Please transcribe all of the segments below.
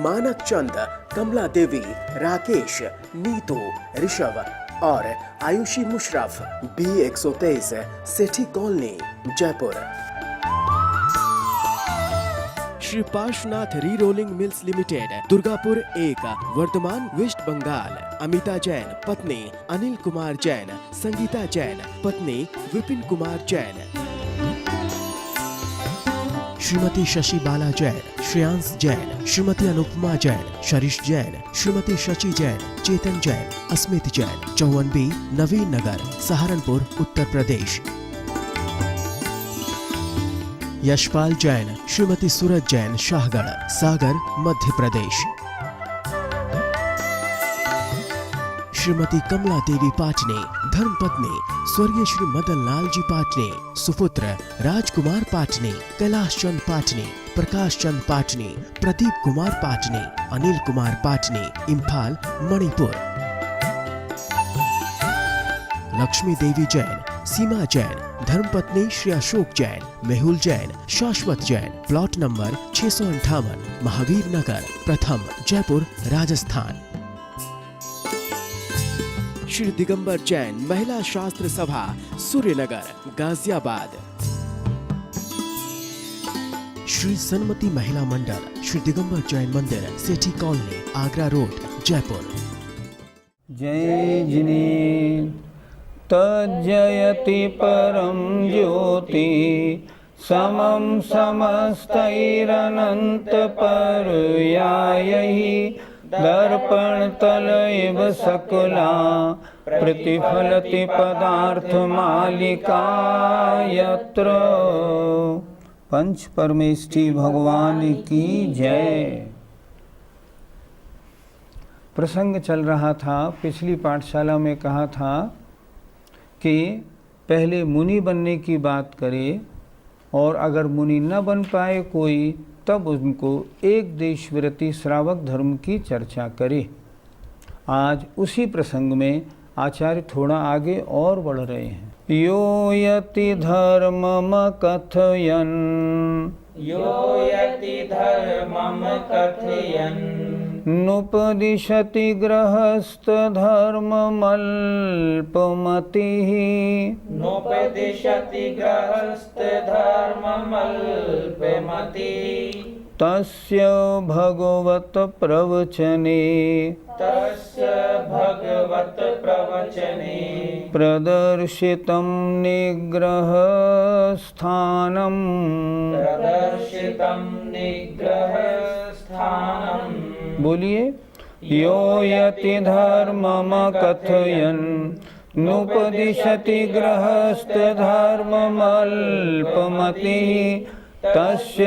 मानक चंद, कमला देवी, राकेश, नीतू, ऋषभ और Ayushi Musharraf, B123, Sethi colony, Jaipur. Shri Parshwanath re rolling mills limited, Durgapur 1, Bardhaman, West Bengal. Amita Jain, पत्नी अनिल कुमार जैन, संगीता जैन, पत्नी विपिन कुमार जैन। श्रीमती शशि बाला जैन, श्रेयांश जैन, श्रीमती अनुपमा जैन, शरीश जैन, श्रीमती शची जैन, चेतन जैन, अस्मित जैन, 54B, नवीन नगर, सहारनपुर, उत्तर प्रदेश। यशपाल जैन, श्रीमती सूरज जैन, शाहगढ़, सागर, मध्य प्रदेश। श्रीमती कमला देवी पाटनी, धर्मपत्नी स्वर्गीय श्री मदन लाल जी पाटनी, सुपुत्र राजकुमार पाटनी, कैलाश चंद पाटनी, प्रकाश चंद पाटनी, प्रदीप कुमार पाटनी, अनिल कुमार पाटनी, इम्फाल, मणिपुर। लक्ष्मी देवी जैन, सीमा जैन, धर्मपत्नी श्री अशोक जैन, मेहुल जैन, शाश्वत जैन, प्लॉट नंबर 658, महावीर नगर, प्रथम, जयपुर, राजस्थान। श्री दिगंबर जैन, महिला शास्त्र सभा, सूर्यनगर, गाजियाबाद। श्री सन्मति महिला मंडल, श्री दिगंबर जैन मंदिर, सेठी कॉलोनी, आगरा रोड, जयपुर। जय जिने तज्जयति परम ज्योति, समं समस्तैरनंत पर्यायैः, दर्पण तलैव सकला प्रतिफलति पदार्थ मालिका यत्र। पंच परमेष्ठी भगवान की जय। प्रसंग चल रहा था, पिछली पाठशाला में कहा था कि पहले मुनि बनने की बात करे और अगर मुनि न बन पाए कोई, तब उनको एक देशव्रती श्रावक धर्म की चर्चा करे। आज उसी प्रसंग में आचार्य थोड़ा आगे और बढ़ रहे हैं। यो यति धर्मम कथयन्, यो यति धर्मम कथयन्, नुपदिशति गृहस्थ धर्ममल्पमतिः, नोपदिशति गृहस्थ धर्ममल्पमतिः, तस्य भगवत प्रवचने, तस्य भगवत प्रवचने, प्रदर्शितं निग्रहस्थानं, प्रदर्शितं निग्रहस्थानम्। बोलिए। यो यति धर्मम कथयन्, नुपदिशति गृहस्थ धर्ममल्पमतिः, तस्य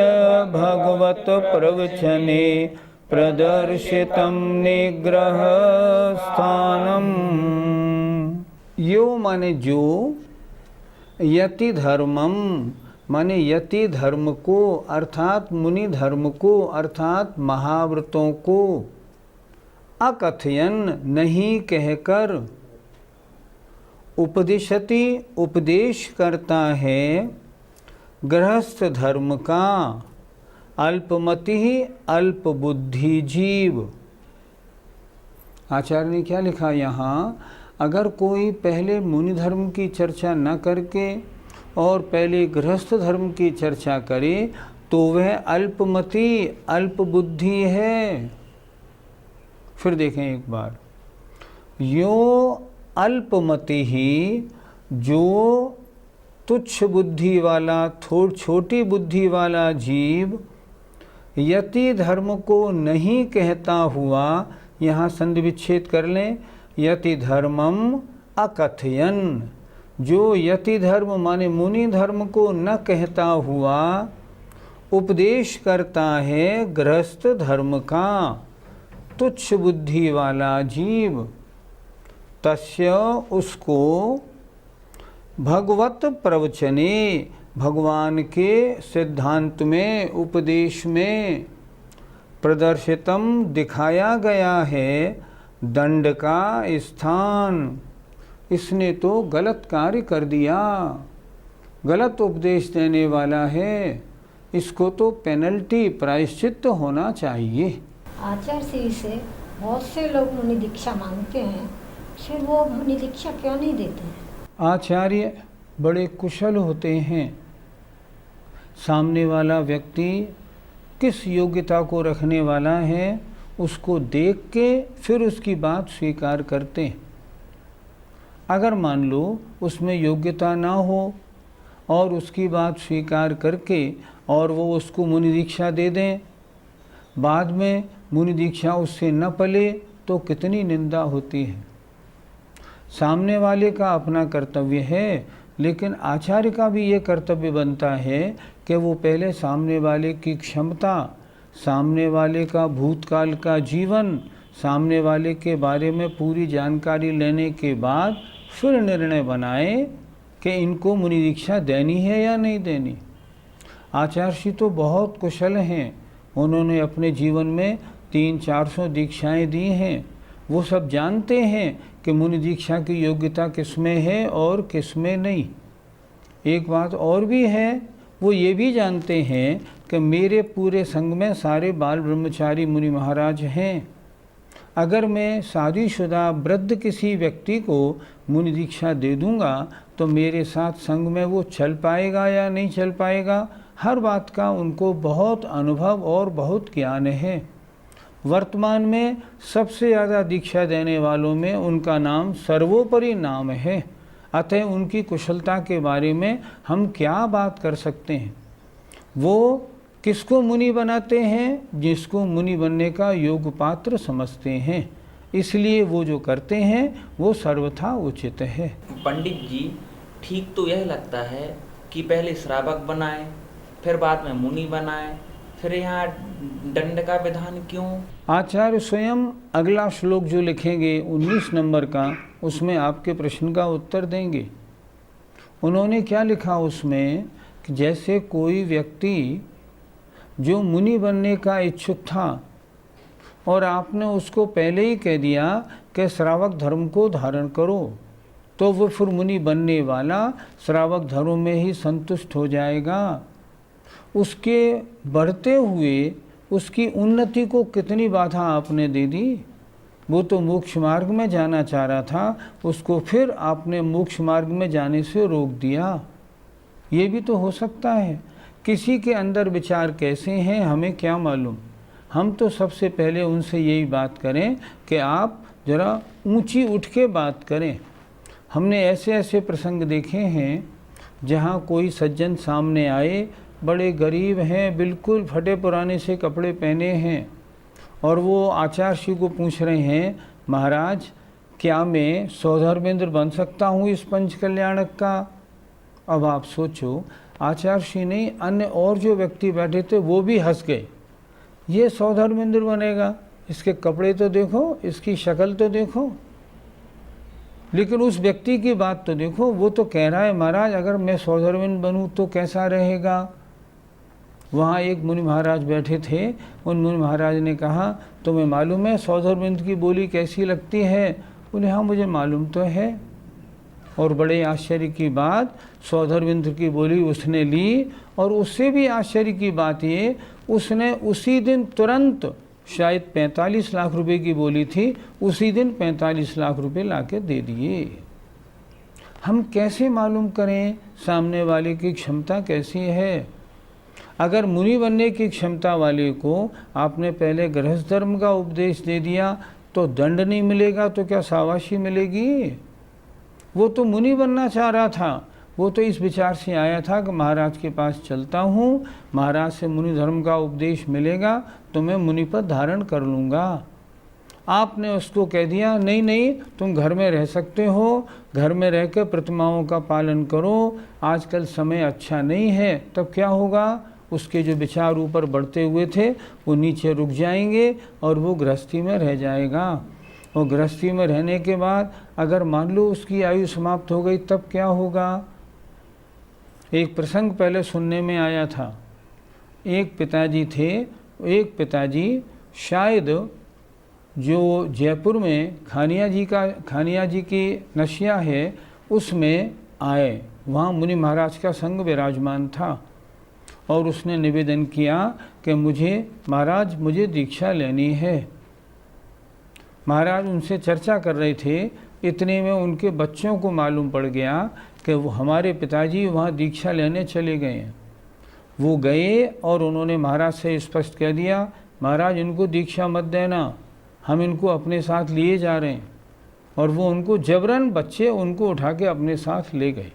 भगवत प्रवचने, प्रदर्शितं निग्रहस्थानम्। यो माने जो, यति धर्मम माने यति धर्म को अर्थात मुनि धर्म को अर्थात महाव्रतों को, अकथयन नहीं कहकर, उपदिशति उपदेश करता है, गृहस्थ धर्म का, अल्पमति ही अल्प बुद्धि जीव। आचार्य ने क्या लिखा यहाँ, अगर कोई पहले मुनि धर्म की चर्चा न करके और पहले गृहस्थ धर्म की चर्चा करे तो वह अल्पमति अल्प बुद्धि है। फिर देखें एक बार, यो अल्पमति ही, जो तुच्छ बुद्धि वाला, छोटी बुद्धि वाला जीव, यति धर्म को नहीं कहता हुआ, यहाँ संधि विच्छेद कर लें, यति धर्मम अकथयन, जो यति धर्म माने मुनि धर्म को न कहता हुआ उपदेश करता है गृहस्थ धर्म का, तुच्छ बुद्धि वाला जीव, तस्य उसको भगवत प्रवचने, भगवान के सिद्धांत में उपदेश में, प्रदर्शितम दिखाया गया है, दंड का स्थान। इसने तो गलत कार्य कर दिया, गलत उपदेश देने वाला है, इसको तो पेनल्टी प्रायश्चित्त होना चाहिए। आचार्य श्री से बहुत से लोग मुनि दीक्षा मांगते हैं, फिर वो मुनि दीक्षा क्यों नहीं देते हैं? आचार्य बड़े कुशल होते हैं। सामने वाला व्यक्ति किस योग्यता को रखने वाला है उसको देख के फिर उसकी बात स्वीकार करते हैं। अगर मान लो उसमें योग्यता ना हो और उसकी बात स्वीकार करके और वो उसको मुनि दीक्षा दे दें, बाद में मुनि दीक्षा उससे न पले तो कितनी निंदा होती है। सामने वाले का अपना कर्तव्य है, लेकिन आचार्य का भी ये कर्तव्य बनता है कि वो पहले सामने वाले की क्षमता, सामने वाले का भूतकाल का जीवन, सामने वाले के बारे में पूरी जानकारी लेने के बाद फिर निर्णय बनाए कि इनको मुनि दीक्षा देनी है या नहीं देनी। आचार्य श्री तो बहुत कुशल हैं, उन्होंने अपने जीवन में 300-400 दीक्षाएं दी हैं। वो सब जानते हैं कि मुनि दीक्षा की योग्यता किसमें है और किसमें नहीं। एक बात और भी है, वो ये भी जानते हैं कि मेरे पूरे संघ में सारे बाल ब्रह्मचारी मुनि महाराज हैं। अगर मैं शादीशुदा वृद्ध किसी व्यक्ति को मुनि दीक्षा दे दूंगा तो मेरे साथ संघ में वो चल पाएगा या नहीं चल पाएगा, हर बात का उनको बहुत अनुभव और बहुत ज्ञान है। वर्तमान में सबसे ज़्यादा दीक्षा देने वालों में उनका नाम सर्वोपरि नाम है। अतः उनकी कुशलता के बारे में हम क्या बात कर सकते हैं। वो किसको मुनि बनाते हैं? जिसको मुनि बनने का योग्य पात्र समझते हैं। इसलिए वो जो करते हैं वो सर्वथा उचित है। पंडित जी, ठीक तो यह लगता है कि पहले श्रावक बनाए फिर बाद में मुनि बनाए, फिर यहाँ दंड का विधान क्यों? आचार्य स्वयं अगला श्लोक जो लिखेंगे 19 नंबर का, उसमें आपके प्रश्न का उत्तर देंगे। उन्होंने क्या लिखा उसमें कि जैसे कोई व्यक्ति जो मुनि बनने का इच्छुक था और आपने उसको पहले ही कह दिया कि श्रावक धर्म को धारण करो, तो वो फिर मुनि बनने वाला श्रावक धर्म में ही संतुष्ट हो जाएगा। उसके बढ़ते हुए उसकी उन्नति को कितनी बाधा आपने दे दी। वो तो मोक्ष मार्ग में जाना चाह रहा था, उसको फिर आपने मोक्ष मार्ग में जाने से रोक दिया। ये भी तो हो सकता है। किसी के अंदर विचार कैसे हैं हमें क्या मालूम। हम तो सबसे पहले उनसे यही बात करें कि आप ज़रा ऊंची उठ के बात करें। हमने ऐसे ऐसे प्रसंग देखे हैं जहाँ कोई सज्जन सामने आए, बड़े गरीब हैं, बिल्कुल फटे पुराने से कपड़े पहने हैं, और वो आचार्य श्री को पूछ रहे हैं, महाराज क्या मैं सौधर्मेंद्र बन सकता हूँ इस पंच कल्याणक का? अब आप सोचो, आचार्य श्री नहीं, अन्य और जो व्यक्ति बैठे थे वो भी हंस गए। ये सौधर्मेंद्र बनेगा, इसके कपड़े तो देखो, इसकी शक्ल तो देखो, लेकिन उस व्यक्ति की बात तो देखो। वो तो कह रहा है, महाराज अगर मैं सौधर्मेंद्र बनूँ तो कैसा रहेगा। वहाँ एक मुनि महाराज बैठे थे, उन मुनि महाराज ने कहा, तुम्हें मालूम है सौधर्मेंद्र की बोली कैसी लगती है? बोले हाँ मुझे मालूम तो है। और बड़े आश्चर्य की बात, सौधर्मेंद्र की बोली उसने ली, और उससे भी आश्चर्य की बात ये, उसने उसी दिन तुरंत, शायद 45 लाख रुपए की बोली थी, उसी दिन 45 लाख रुपए लाके दे दिए। हम कैसे मालूम करें सामने वाले की क्षमता कैसी है? अगर मुनि बनने की क्षमता वाले को आपने पहले गृहस्थ धर्म का उपदेश दे दिया तो दंड नहीं मिलेगा तो क्या शाबाशी मिलेगी? वो तो मुनि बनना चाह रहा था, वो तो इस विचार से आया था कि महाराज के पास चलता हूँ, महाराज से मुनि धर्म का उपदेश मिलेगा तो मैं मुनि पद धारण कर लूँगा। आपने उसको कह दिया नहीं नहीं, तुम घर में रह सकते हो, घर में रह कर प्रतिमाओं का पालन करो, आजकल समय अच्छा नहीं है। तब क्या होगा? उसके जो विचार ऊपर बढ़ते हुए थे वो नीचे रुक जाएंगे और वो गृहस्थी में रह जाएगा। और गृहस्थी में रहने के बाद अगर मान लो उसकी आयु समाप्त हो गई तब क्या होगा? एक प्रसंग पहले सुनने में आया था। एक पिताजी थे, एक पिताजी शायद जो जयपुर में खानिया जी की नशिया है उसमें आए, वहाँ मुनि महाराज का संग विराजमान था। और उसने निवेदन किया कि महाराज मुझे दीक्षा लेनी है। महाराज उनसे चर्चा कर रहे थे, इतने में उनके बच्चों को मालूम पड़ गया कि वो हमारे पिताजी वहाँ दीक्षा लेने चले गए हैं। वो गए और उन्होंने महाराज से स्पष्ट कह दिया, महाराज इनको दीक्षा मत देना, हम इनको अपने साथ लिए जा रहे हैं। और वो उनको जबरन बच्चे उनको उठा के अपने साथ ले गए।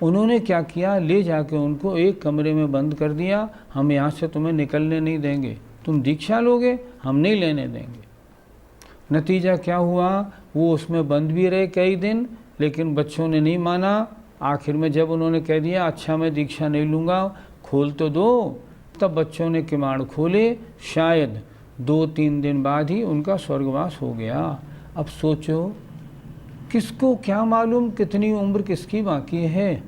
उन्होंने क्या किया, ले जाके उनको एक कमरे में बंद कर दिया, हम यहाँ से तुम्हें निकलने नहीं देंगे, तुम दीक्षा लोगे हम नहीं लेने देंगे। नतीजा क्या हुआ, वो उसमें बंद भी रहे कई दिन, लेकिन बच्चों ने नहीं माना। आखिर में जब उन्होंने कह दिया अच्छा मैं दीक्षा नहीं लूँगा, खोल तो दो, तब बच्चों ने किवाड़ खोले। शायद 2-3 दिन बाद ही उनका स्वर्गवास हो गया। अब सोचो, किसको क्या मालूम कितनी उम्र किसकी बाकी है।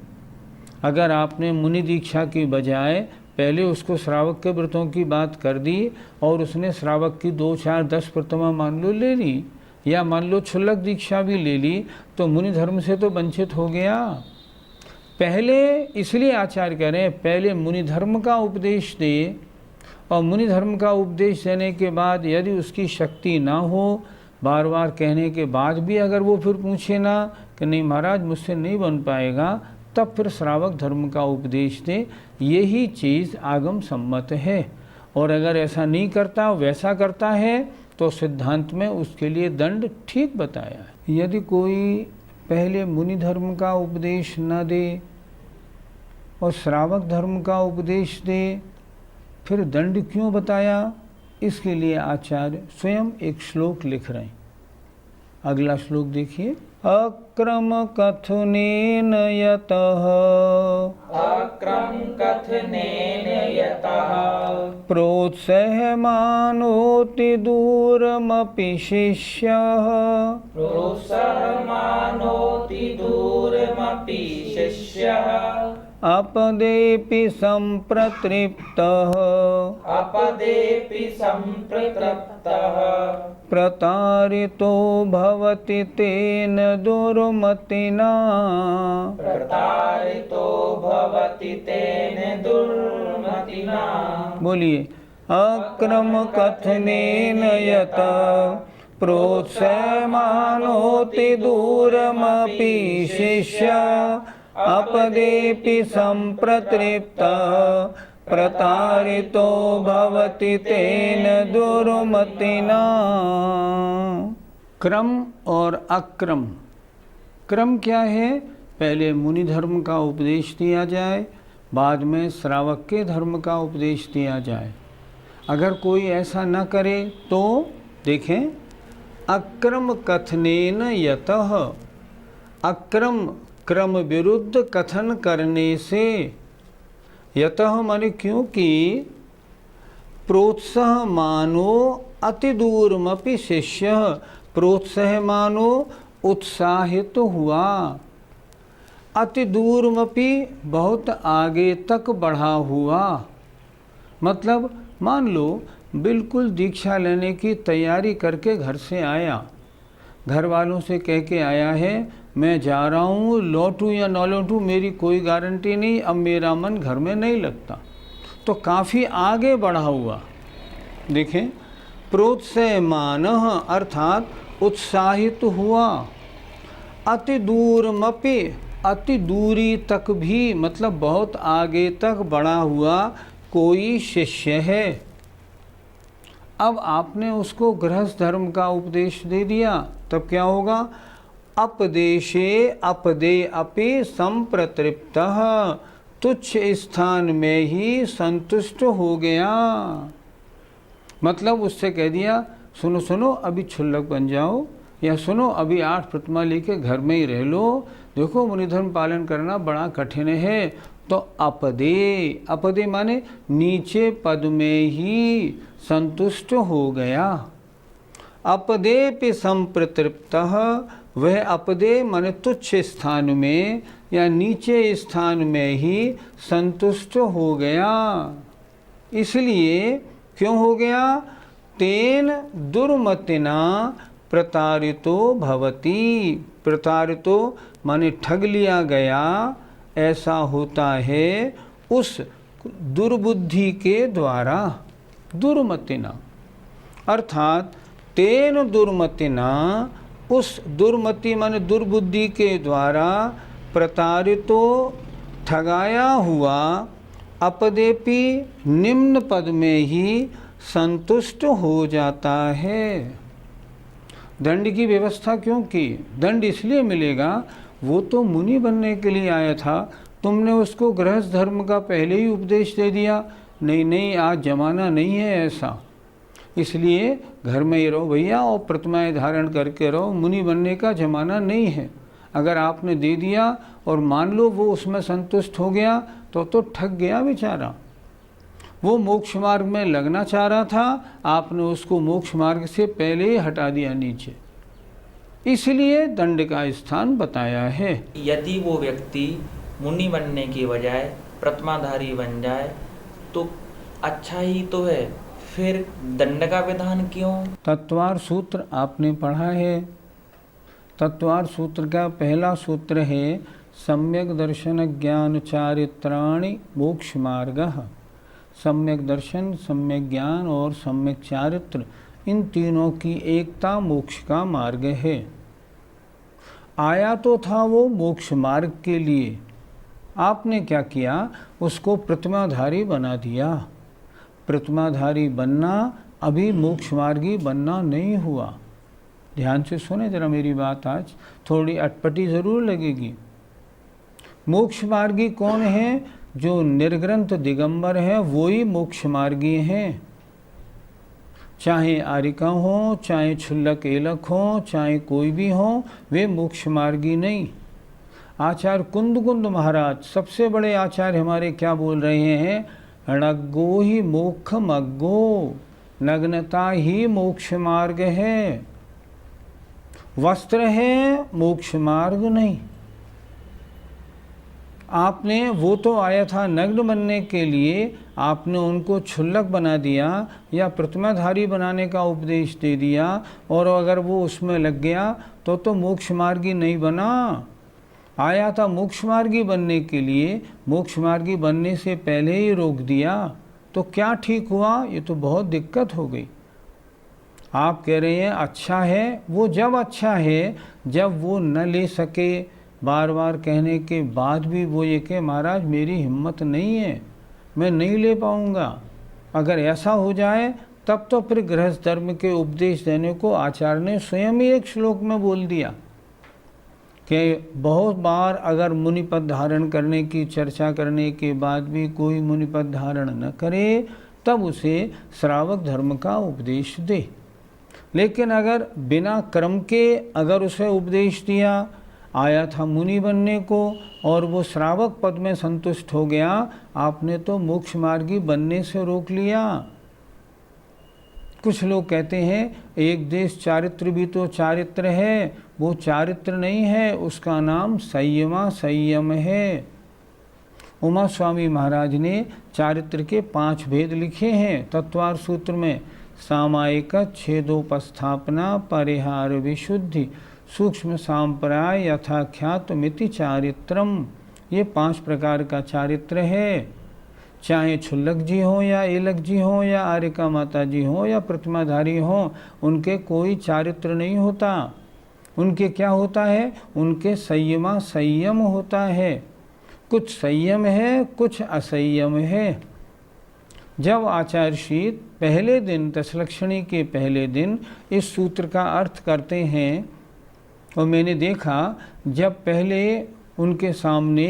अगर आपने मुनि दीक्षा की बजाय पहले उसको श्रावक के व्रतों की बात कर दी और उसने श्रावक की 2, 4, 10 प्रतिमा मान लो ले ली, या मान लो क्षुल्लक दीक्षा भी ले ली, तो मुनि धर्म से तो वंचित हो गया। पहले इसलिए आचार्य कह रहे हैं पहले मुनि धर्म का उपदेश दे, और मुनि धर्म का उपदेश देने के बाद यदि उसकी शक्ति ना हो, बार बार कहने के बाद भी अगर वो फिर पूछे ना कि नहीं महाराज मुझसे नहीं बन पाएगा, तब फिर श्रावक धर्म का उपदेश दे। यही चीज़ आगम सम्मत है। और अगर ऐसा नहीं करता, वैसा करता है, तो सिद्धांत में उसके लिए दंड ठीक बताया है। यदि कोई पहले मुनि धर्म का उपदेश न दे और श्रावक धर्म का उपदेश दे, फिर दंड क्यों बताया, इसके लिए आचार्य स्वयं एक श्लोक लिख रहे हैं। अगला श्लोक देखिए, अक्रम कथनेन यतः अक्रम कथनेन यतः प्रोत्साहमानोति दूरमपि शिष्यः प्रोत्साहमानोति दूरमपि शिष्यः अपदेपि सम्प्रतृप्तः अपदेपि सम्प्रतृप्तः प्रतारितो भवति तेन दुर्मतिना। प्रतारितो भवति तेन दुर्मतिना। बोलिए, अक्रम कथनेन यतः प्रोत्साहमानोति दूरमपि शिष्यः अपदेपि सम्प्रतृप्तः प्रतारितो भवति तेन दुर्मतिना। क्रम और अक्रम। क्रम क्या है, पहले मुनि धर्म का उपदेश दिया जाए, बाद में श्रावक के धर्म का उपदेश दिया जाए। अगर कोई ऐसा न करे तो देखें, अक्रम कथनेन यतः, अक्रम क्रम विरुद्ध कथन करने से, यतः माने क्योंकि प्रोत्साहमानो अति दूरमपि शिष्य, प्रोत्साहमानो उत्साहित हुआ, अति दूरमपि बहुत आगे तक बढ़ा हुआ। मतलब मान लो बिल्कुल दीक्षा लेने की तैयारी करके घर से आया, घर वालों से कह के आया है मैं जा रहा हूँ, लौटूँ या ना लौटूँ मेरी कोई गारंटी नहीं, अब मेरा मन घर में नहीं लगता, तो काफ़ी आगे बढ़ा हुआ। देखें, प्रोत्साहमान अर्थात उत्साहित हुआ, अति दूरमपि अति दूरी तक भी, मतलब बहुत आगे तक बढ़ा हुआ कोई शिष्य है। अब आपने उसको गृहस्थ धर्म का उपदेश दे दिया, तब क्या होगा, अपदेशे अपदे अपि संप्रतृप्तः, तुच्छ स्थान में ही संतुष्ट हो गया। मतलब उससे कह दिया सुनो सुनो अभी क्षुल्लक बन जाओ, या सुनो अभी 8 प्रतिमा लेके घर में ही रह लो, देखो मुनि धर्म पालन करना बड़ा कठिन है। तो अपदे, अपदे माने नीचे पद में ही संतुष्ट हो गया। अपदेपि संप्रतृप्तः, वह अपदे माने तुच्छ स्थान में या नीचे स्थान में ही संतुष्ट हो गया। इसलिए क्यों हो गया, तेन दुर्मतिना प्रतारितो भवति, प्रतारितो माने ठग लिया गया, ऐसा होता है उस दुर्बुद्धि के द्वारा, दुर्मतिना, अर्थात तेन दुर्मतिना, उस दुर्मति माने दुर्बुद्धि के द्वारा प्रतारितो ठगाया हुआ, अपदेपि निम्न पद में ही संतुष्ट हो जाता है। दंड की व्यवस्था क्यों की? दंड इसलिए मिलेगा, वो तो मुनि बनने के लिए आया था, तुमने उसको गृहस्थ धर्म का पहले ही उपदेश दे दिया। नहीं नहीं, आज जमाना नहीं है ऐसा, इसलिए घर में ही रहो भैया और प्रतिमाएं धारण करके रहो, मुनि बनने का जमाना नहीं है। अगर आपने दे दिया और मान लो वो उसमें संतुष्ट हो गया तो ठग गया बेचारा। वो मोक्ष मार्ग में लगना चाह रहा था, आपने उसको मोक्ष मार्ग से पहले ही हटा दिया नीचे, इसलिए दंड का स्थान बताया है। यदि वो व्यक्ति मुनि बनने की बजाय प्रतिमाधारी बन जाए तो अच्छा ही तो है, फिर दंड का विधान क्यों? तत्वार सूत्र आपने पढ़ा है। तत्वार सूत्र का पहला सूत्र है सम्यक दर्शन ज्ञान चारित्राणि मोक्ष मार्गः। सम्यक दर्शन, सम्यक ज्ञान और सम्यक चारित्र, इन तीनों की एकता मोक्ष का मार्ग है। आया तो था वो मोक्ष मार्ग के लिए, आपने क्या किया, उसको प्रतिमाधारी बना दिया। प्रतिमाधारी बनना अभी मोक्ष मार्गी बनना नहीं हुआ। ध्यान से सुने जरा मेरी बात, आज थोड़ी अटपटी ज़रूर लगेगी। मोक्ष मार्गी कौन है? जो निर्ग्रंथ दिगंबर है वो ही मोक्ष मार्गी हैं। चाहे आरिका हो, चाहे क्षुल्लक एलक हो, चाहे कोई भी हो, वे मोक्ष मार्गी नहीं। आचार्य कुंद महाराज सबसे बड़े आचार्य हमारे क्या बोल रहे हैं? णग्गो ही मोक्ष मग्गो, नग्नता ही मोक्ष मार्ग है, वस्त्र है मोक्ष मार्ग नहीं। आपने, वो तो आया था नग्न बनने के लिए, आपने उनको क्षुल्लक बना दिया या प्रतिमाधारी बनाने का उपदेश दे दिया, और अगर वो उसमें लग गया तो मोक्ष मार्गी नहीं बना। आया था मोक्ष मार्गी बनने के लिए, मोक्ष मार्गी बनने से पहले ही रोक दिया, तो क्या ठीक हुआ? ये तो बहुत दिक्कत हो गई। आप कह रहे हैं अच्छा है, वो जब अच्छा है जब वो न ले सके, बार बार कहने के बाद भी वो ये कहे महाराज मेरी हिम्मत नहीं है, मैं नहीं ले पाऊँगा। अगर ऐसा हो जाए तब तो फिर गृहस्थ धर्म के उपदेश देने को आचार्य ने स्वयं ही एक श्लोक में बोल दिया कि बहुत बार अगर मुनिपद धारण करने की चर्चा करने के बाद भी कोई मुनिपद धारण न करे तब उसे श्रावक धर्म का उपदेश दे। लेकिन अगर बिना क्रम के अगर उसे उपदेश दिया, आया था मुनि बनने को और वो श्रावक पद में संतुष्ट हो गया, आपने तो मोक्ष मार्गी बनने से रोक लिया। कुछ लोग कहते हैं एक देश चारित्र भी तो चारित्र है, वो चारित्र नहीं है, उसका नाम संयम है। उमा स्वामी महाराज ने चारित्र के 5 भेद लिखे हैं तत्वार सूत्र में। सामायिक छेदोपस्थापना, परिहार विशुद्धि, सूक्ष्म सांप्राय, यथाख्यात मिति चारित्रम, ये 5 प्रकार का चारित्र है। चाहे क्षुल्लक जी हो या एलक जी हो या आरिका माता जी हो या प्रतिमाधारी हो, उनके कोई चारित्र नहीं होता। उनके क्या होता है? उनके संयम होता है। कुछ संयम है, कुछ असंयम है। जब आचार्य श्री पहले दिन दशलक्षणी के पहले दिन इस सूत्र का अर्थ करते हैं, और मैंने देखा जब पहले उनके सामने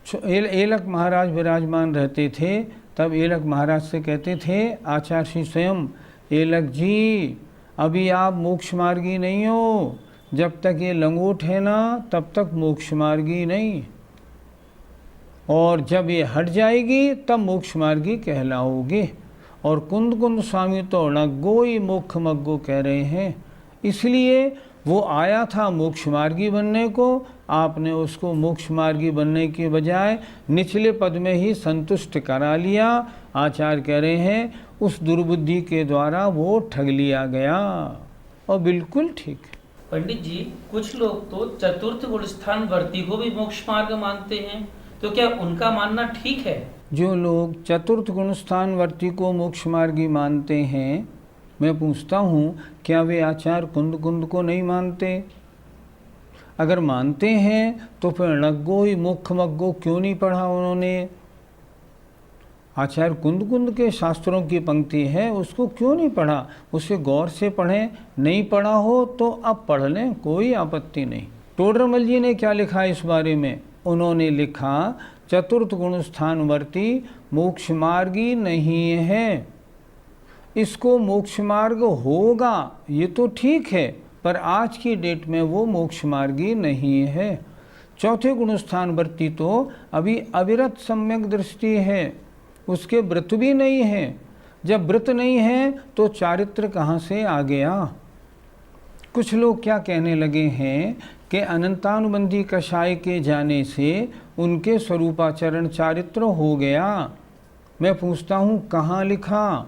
एलक महाराज विराजमान रहते थे तब एलक महाराज से कहते थे आचार्य श्री स्वयं, एलक जी अभी आप मोक्ष मार्गी नहीं हो, जब तक ये लंगोट है ना तब तक मोक्ष मार्गी नहीं, और जब ये हट जाएगी तब मोक्ष मार्गी कहलाओगे। और कुंद स्वामी तो णग्गो ही मोक्ष मग्गो कह रहे हैं। इसलिए वो आया था मोक्ष मार्गी बनने को, आपने उसको मोक्ष मार्गी बनने के बजाय निचले पद में ही संतुष्ट करा लिया। आचार्य कह रहे हैं उस दुर्बुद्धि के द्वारा वो ठग लिया गया, और बिल्कुल ठीक है। पंडित जी, कुछ लोग तो चतुर्थ गुण स्थान वर्ती को भी मोक्ष मार्ग मानते हैं, तो क्या उनका मानना ठीक है? जो लोग चतुर्थ गुणस्थान वर्ती को मोक्ष मार्गी मानते हैं, मैं पूछता हूँ क्या वे आचार्य कुंद कुंद को नहीं मानते? अगर मानते हैं तो फिर णग्गो ही मुख मग्गो क्यों नहीं पढ़ा उन्होंने? आचार्य कुंद कुंद के शास्त्रों की पंक्ति है, उसको क्यों नहीं पढ़ा? उसे गौर से पढ़ें। नहीं पढ़ा हो तो अब पढ़ लें, कोई आपत्ति नहीं। टोडरमल जी ने क्या लिखा इस बारे में? उन्होंने लिखा चतुर्थ गुण स्थान वर्ती मोक्ष मार्गी नहीं है। इसको मोक्ष मार्ग होगा ये तो ठीक है, पर आज की डेट में वो मोक्ष मार्गी नहीं है। चौथे गुणस्थान वर्ती तो अभी अविरत सम्यक दृष्टि है, उसके व्रत भी नहीं है। जब व्रत नहीं है तो चारित्र कहाँ से आ गया? कुछ लोग क्या कहने लगे हैं कि अनंतानुबंधी कषाय के जाने से उनके स्वरूपाचरण चारित्र हो गया। मैं पूछता हूँ कहाँ लिखा?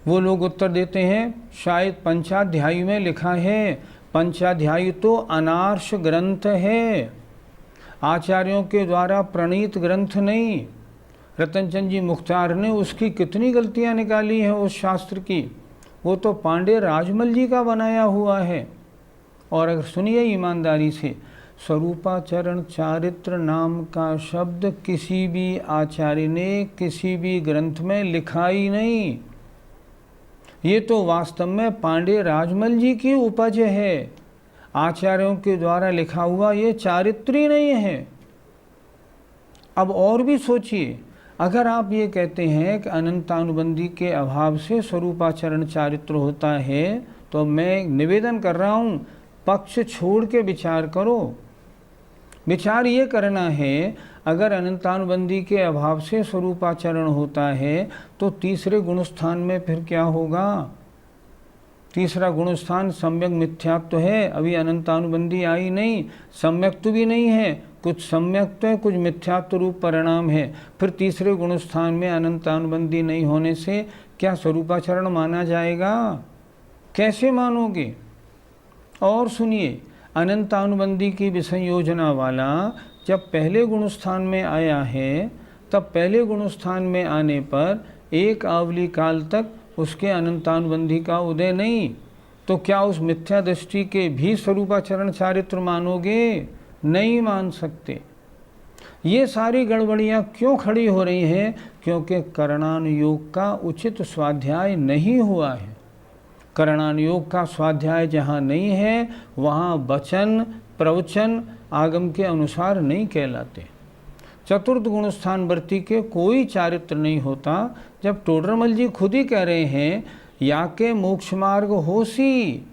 वो लोग उत्तर देते हैं शायद पंचाध्यायी में लिखा है। पंचाध्यायी तो अनार्ष ग्रंथ है, आचार्यों के द्वारा प्रणीत ग्रंथ नहीं। रतनचंद जी मुख्तार ने उसकी कितनी गलतियां निकाली हैं उस शास्त्र की, वो तो पांडे राजमल जी का बनाया हुआ है। और अगर सुनिए ईमानदारी से, स्वरूपाचरण चारित्र नाम का शब्द किसी भी आचार्य ने किसी भी ग्रंथ में लिखा ही नहीं। ये तो वास्तव में पांडे राजमल जी की उपज है, आचार्यों के द्वारा लिखा हुआ ये चारित्री नहीं है। अब और भी सोचिए, अगर आप ये कहते हैं कि अनंतानुबंधी के अभाव से स्वरूपाचरण चारित्र होता है, तो मैं निवेदन कर रहा हूँ पक्ष छोड़ के विचार करो। विचार ये करना है, अगर अनंतानुबंधी के अभाव से स्वरूपाचरण होता है तो तीसरे गुणस्थान में फिर क्या होगा? तीसरा गुणस्थान सम्यक मिथ्यात्व है, अभी अनंतानुबंधी आई नहीं, सम्यक्त्व भी नहीं है, कुछ सम्यक्त्व है कुछ मिथ्यात्व रूप परिणाम है। फिर तीसरे गुणस्थान में अनंतानुबंधी नहीं होने से क्या स्वरूपाचरण माना जाएगा? कैसे मानोगे? और सुनिए, अनंतानुबंधी की विसंयोजना वाला जब पहले गुणस्थान में आया है, तब पहले गुणस्थान में आने पर एक आवली काल तक उसके अनंतानुबंधी का उदय नहीं, तो क्या उस मिथ्या दृष्टि के भी स्वरूपाचरण चारित्र मानोगे? नहीं मान सकते। ये सारी गड़बड़ियाँ क्यों खड़ी हो रही हैं? क्योंकि करणानुयोग का उचित स्वाध्याय नहीं हुआ है। करणानुयोग का स्वाध्याय जहाँ नहीं है, वहाँ वचन प्रवचन आगम के अनुसार नहीं कहलाते। चतुर्थ गुणस्थान वर्ती के कोई चारित्र नहीं होता। जब टोडरमल जी खुद ही कह रहे हैं या के मोक्ष मार्ग होसी,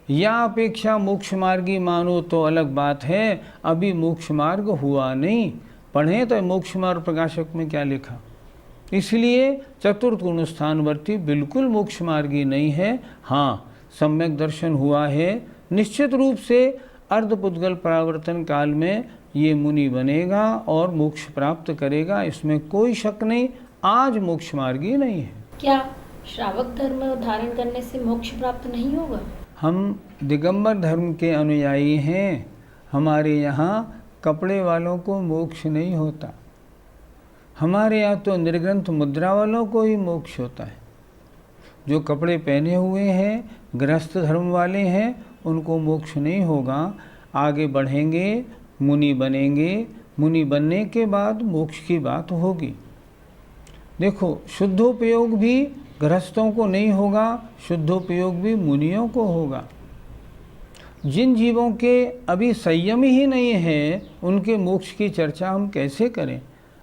या अपेक्षा मोक्ष मार्गी मानो तो अलग बात है, अभी मोक्ष मार्ग हुआ नहीं। पढ़ें तो मोक्ष मार्ग प्रकाशक में क्या लिखा। इसलिए चतुर्थ गुणस्थान वर्ती बिल्कुल मोक्ष मार्गी नहीं है। हाँ, सम्यक दर्शन हुआ है, निश्चित रूप से अर्धपुद्गल परावर्तन काल में ये मुनि बनेगा और मोक्ष प्राप्त करेगा, इसमें कोई शक नहीं। आज मोक्ष मार्गी नहीं है। क्या श्रावक धर्म धारण करने से मोक्ष प्राप्त नहीं होगा? हम दिगंबर धर्म के अनुयायी हैं, हमारे यहाँ कपड़े वालों को मोक्ष नहीं होता। हमारे यहाँ तो निर्ग्रंथ मुद्रा वालों को ही मोक्ष होता है। जो कपड़े पहने हुए हैं गृहस्थ धर्म वाले हैं, उनको मोक्ष नहीं होगा। आगे बढ़ेंगे, मुनि बनेंगे, मुनि बनने के बाद मोक्ष की बात होगी। देखो, शुद्धोपयोग भी गृहस्थों को नहीं होगा, शुद्धोपयोग भी मुनियों को होगा। जिन जीवों के अभी संयम ही नहीं है, उनके मोक्ष की चर्चा हम कैसे करें?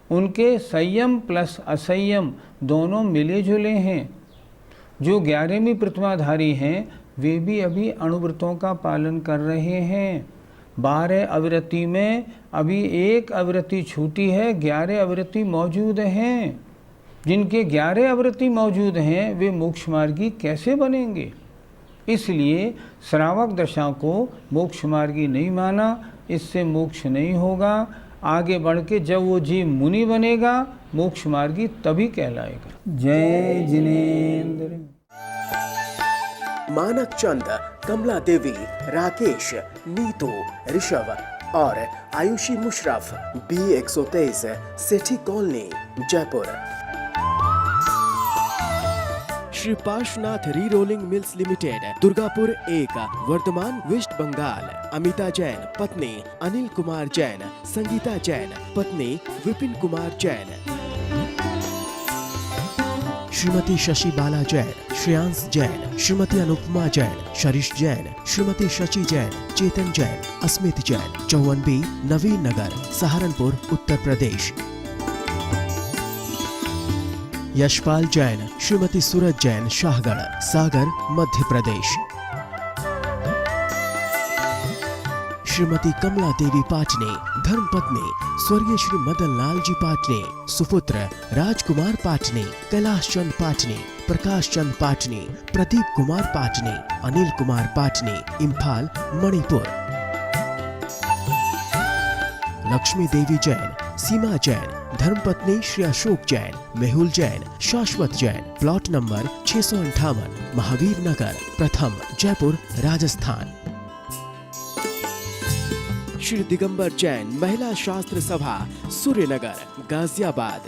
उनके संयम प्लस असंयम दोनों मिले जुले हैं। जो 11वीं प्रतिमाधारी हैं, वे भी अभी अणुव्रतों का पालन कर रहे हैं। 12 अविरति में अभी एक अविरति छूटी है, 11 अविरति मौजूद हैं। जिनके 11 अविरति मौजूद हैं, वे मोक्ष मार्गी कैसे बनेंगे? इसलिए श्रावक दशा को मोक्ष मार्गी नहीं माना, इससे मोक्ष नहीं होगा। आगे बढ़ के जब वो जीव मुनि बनेगा, मोक्ष मार्गी तभी कहलाएगा। जय जिनेन्द्र। मानक चंद, कमला देवी, राकेश, नीतू, ऋषभ, और Ayushi Musharraf B123 Sethi colony Jaipur. Shri Parshwanath re rolling mills limited Durgapur 1 Bardhaman West Bengal. Amita Jain पत्नी अनिल कुमार जैन, संगीता जैन पत्नी विपिन कुमार जैन। श्रीमती शशि बाला जैन, श्रेयांश जैन, श्रीमती अनुपमा जैन, शरीश जैन, श्रीमती शशि जैन, चेतन जैन, अस्मित जैन, 54B नवीन नगर, सहारनपुर उत्तर प्रदेश। यशपाल जैन, श्रीमती सूरज जैन, शाहगढ़, सागर मध्य प्रदेश। श्रीमती कमला देवी पाटनी, धर्मपत्नी स्वर्गीय श्री मदन लाल जी पाटनी, सुपुत्र राजकुमार पाटनी, कैलाश चंद पाटनी, प्रकाश चंद पाटनी, प्रदीप कुमार पाटनी, अनिल कुमार पाटनी, इम्फाल मणिपुर। लक्ष्मी देवी जैन, सीमा जैन, धर्मपत्नी श्री अशोक जैन, मेहुल जैन, शाश्वत जैन, प्लॉट नंबर 658, महावीर नगर, प्रथम जयपुर राजस्थान। श्री दिगंबर जैन, महिला शास्त्र सभा, सूर्यनगर, गाजियाबाद।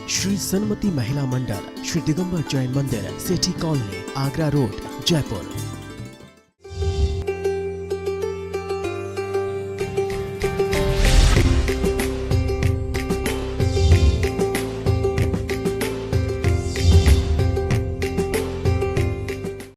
श्री सन्मति महिला मंडल, श्री दिगंबर जैन मंदिर, सेठी कॉलोनी, आगरा रोड, जयपुर।